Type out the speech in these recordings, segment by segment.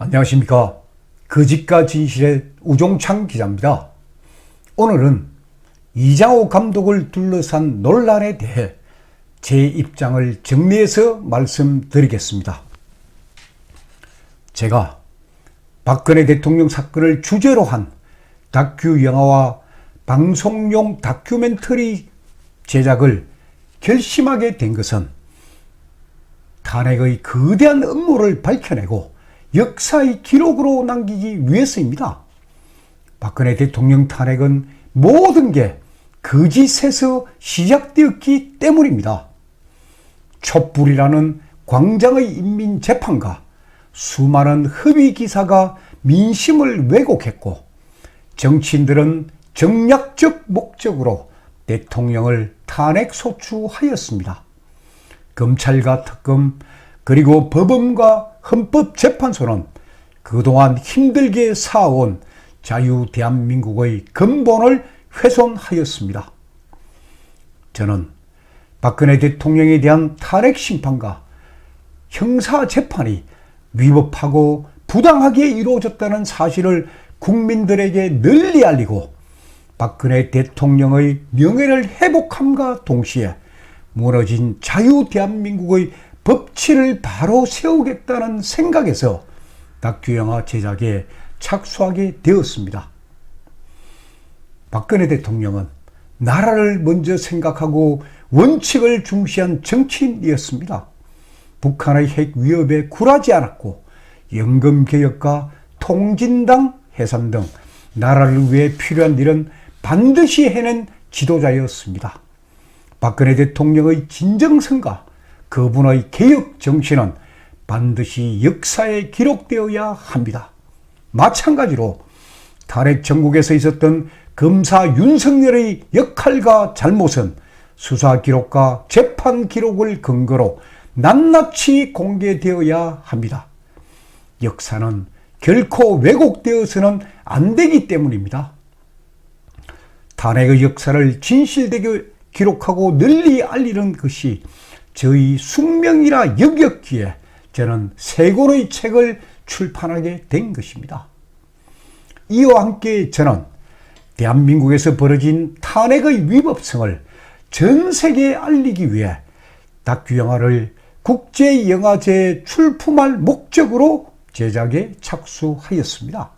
안녕하십니까. 거짓과 진실의 우종창 기자입니다. 오늘은 이장호 감독을 둘러싼 논란에 대해 제 입장을 정리해서 말씀드리겠습니다. 제가 박근혜 대통령 사건을 주제로 한 다큐 영화와 방송용 다큐멘터리 제작을 결심하게 된 것은 탄핵의 거대한 음모를 밝혀내고 역사의 기록으로 남기기 위해서입니다. 박근혜 대통령 탄핵은 모든 게 거짓에서 시작되었기 때문입니다. 촛불이라는 광장의 인민재판과 수많은 허위기사가 민심을 왜곡했고, 정치인들은 정략적 목적으로 대통령을 탄핵소추하였습니다. 검찰과 특검, 그리고 법원과 헌법재판소는 그동안 힘들게 쌓아온 자유 대한민국의 근본을 훼손하였습니다. 저는 박근혜 대통령에 대한 탄핵 심판과 형사재판이 위법하고 부당하게 이루어졌다는 사실을 국민들에게 널리 알리고 박근혜 대통령의 명예를 회복함과 동시에 무너진 자유 대한민국의 법치를 바로 세우겠다는 생각에서 다큐영화 제작에 착수하게 되었습니다. 박근혜 대통령은 나라를 먼저 생각하고 원칙을 중시한 정치인이었습니다. 북한의 핵 위협에 굴하지 않았고 연금개혁과 통진당 해산 등 나라를 위해 필요한 일은 반드시 해낸 지도자였습니다. 박근혜 대통령의 진정성과 그분의 개혁 정신은 반드시 역사에 기록되어야 합니다. 마찬가지로 탄핵 정국에서 있었던 검사 윤석열의 역할과 잘못은 수사 기록과 재판 기록을 근거로 낱낱이 공개되어야 합니다. 역사는 결코 왜곡되어서는 안 되기 때문입니다. 탄핵의 역사를 진실되게 기록하고 널리 알리는 것이 저희 숙명이라 여겼기에 저는 세 권의 책을 출판하게 된 것입니다. 이와 함께 저는 대한민국에서 벌어진 탄핵의 위법성을 전 세계에 알리기 위해 다큐영화를 국제영화제에 출품할 목적으로 제작에 착수하였습니다.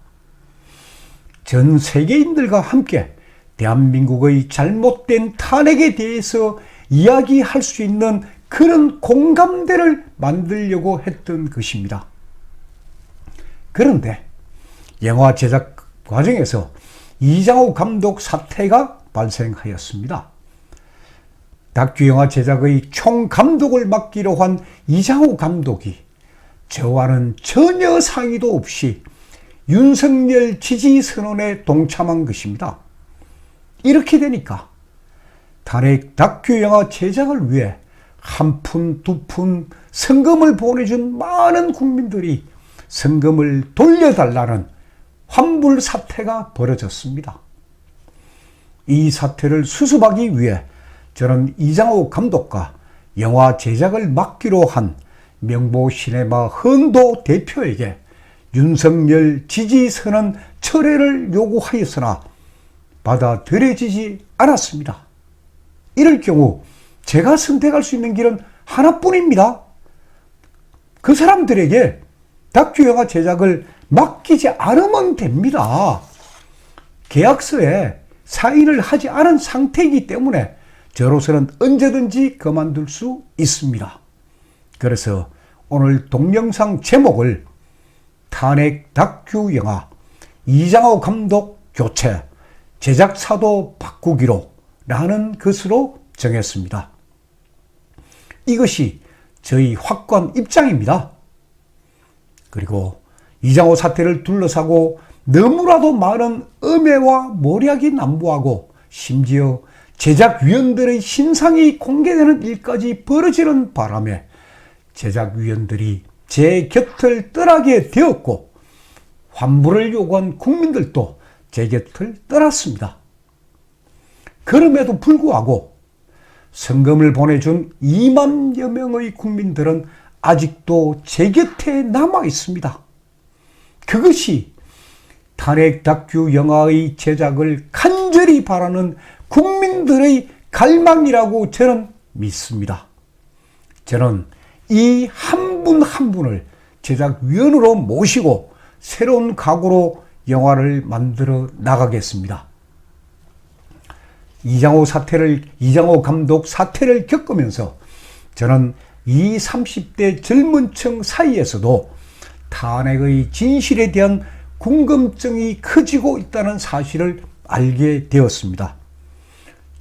전 세계인들과 함께 대한민국의 잘못된 탄핵에 대해서 이야기할 수 있는 그런 공감대를 만들려고 했던 것입니다. 그런데 영화 제작 과정에서 이장호 감독 사태가 발생하였습니다. 다큐영화 제작의 총감독을 맡기로 한 이장호 감독이 저와는 전혀 상의도 없이 윤석열 지지 선언에 동참한 것입니다. 이렇게 되니까 탄핵 다큐영화 제작을 위해 한 푼, 두 푼 성금을 보내준 많은 국민들이 성금을 돌려달라는 환불 사태가 벌어졌습니다. 이 사태를 수습하기 위해 저는 이장호 감독과 영화 제작을 맡기로 한 명보시네마 헌도 대표에게 윤석열 지지선언 철회를 요구하였으나 받아들여지지 않았습니다. 이럴 경우 제가 선택할 수 있는 길은 하나뿐입니다. 그 사람들에게 다큐영화 제작을 맡기지 않으면 됩니다. 계약서에 사인을 하지 않은 상태이기 때문에 저로서는 언제든지 그만둘 수 있습니다. 그래서 오늘 동영상 제목을 탄핵 다큐영화 이장호 감독 교체 제작사도 바꾸기로 라는 것으로 정했습니다. 이것이 저희 확고한 입장입니다. 그리고 이장호 사태를 둘러싸고 너무나도 많은 음해와 모략이 난무하고 심지어 제작위원들의 신상이 공개되는 일까지 벌어지는 바람에 제작위원들이 제 곁을 떠나게 되었고 환불을 요구한 국민들도 제 곁을 떠났습니다. 그럼에도 불구하고 성금을 보내준 2만여 명의 국민들은 아직도 제 곁에 남아 있습니다. 그것이 탄핵 다큐 영화의 제작을 간절히 바라는 국민들의 갈망이라고 저는 믿습니다. 저는 이 한 분 한 분을 제작위원으로 모시고 새로운 각오로 영화를 만들어 나가겠습니다. 이장호 감독 사태를 겪으면서 저는 20, 30대 젊은 층 사이에서도 탄핵의 진실에 대한 궁금증이 커지고 있다는 사실을 알게 되었습니다.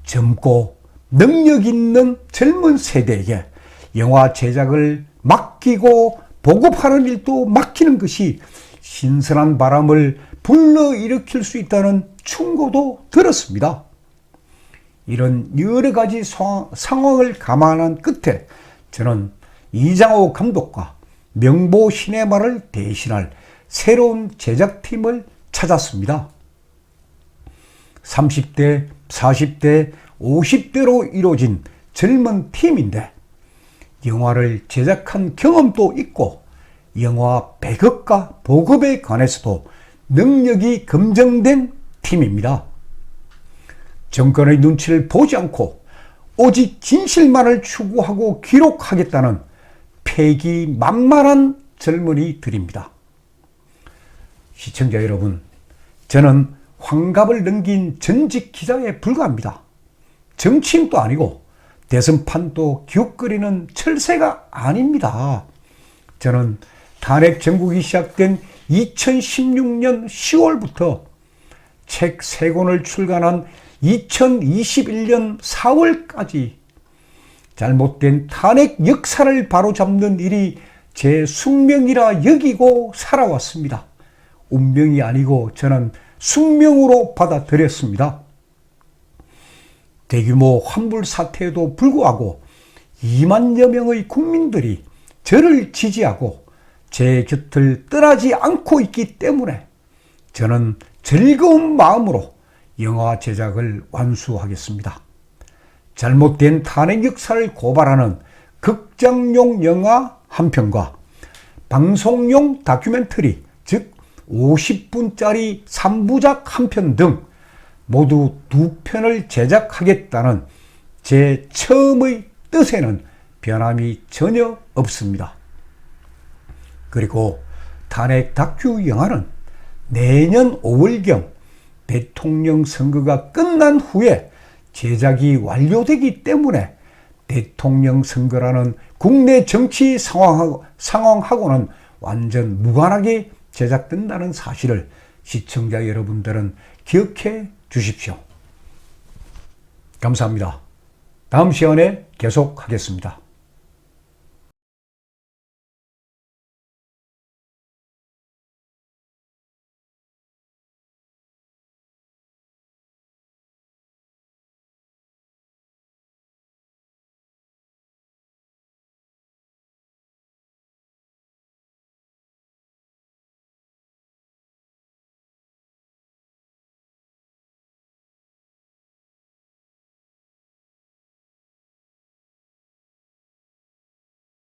젊고 능력 있는 젊은 세대에게 영화 제작을 맡기고 보급하는 일도 맡기는 것이 신선한 바람을 불러일으킬 수 있다는 충고도 들었습니다. 이런 여러 가지 상황을 감안한 끝에 저는 이장호 감독과 명보 시네마를 대신할 새로운 제작팀을 찾았습니다. 30대, 40대, 50대로 이루어진 젊은 팀인데 영화를 제작한 경험도 있고 영화 배급과 보급에 관해서도 능력이 검증된 팀입니다. 정권의 눈치를 보지 않고 오직 진실만을 추구하고 기록하겠다는 패기만만한 젊은이들입니다. 시청자 여러분, 저는 환갑을 넘긴 전직 기자에 불과합니다. 정치인도 아니고 대선판도 기웃거리는 철새가 아닙니다. 저는 탄핵 정국이 시작된 2016년 10월부터 책 3권을 출간한 2021년 4월까지 잘못된 탄핵 역사를 바로잡는 일이 제 숙명이라 여기고 살아왔습니다. 운명이 아니고 저는 숙명으로 받아들였습니다. 대규모 환불 사태에도 불구하고 2만여 명의 국민들이 저를 지지하고 제 곁을 떠나지 않고 있기 때문에 저는 즐거운 마음으로 영화 제작을 완수하겠습니다. 잘못된 탄핵 역사를 고발하는 극장용 영화 한 편과 방송용 다큐멘터리, 즉 50분짜리 3부작 한 편 등 모두 2편을 제작하겠다는 제 처음의 뜻에는 변함이 전혀 없습니다. 그리고 탄핵 다큐 영화는 내년 5월경 대통령 선거가 끝난 후에 제작이 완료되기 때문에 대통령 선거라는 국내 정치 상황하고는 완전 무관하게 제작된다는 사실을 시청자 여러분들은 기억해 주십시오. 감사합니다. 다음 시간에 계속하겠습니다.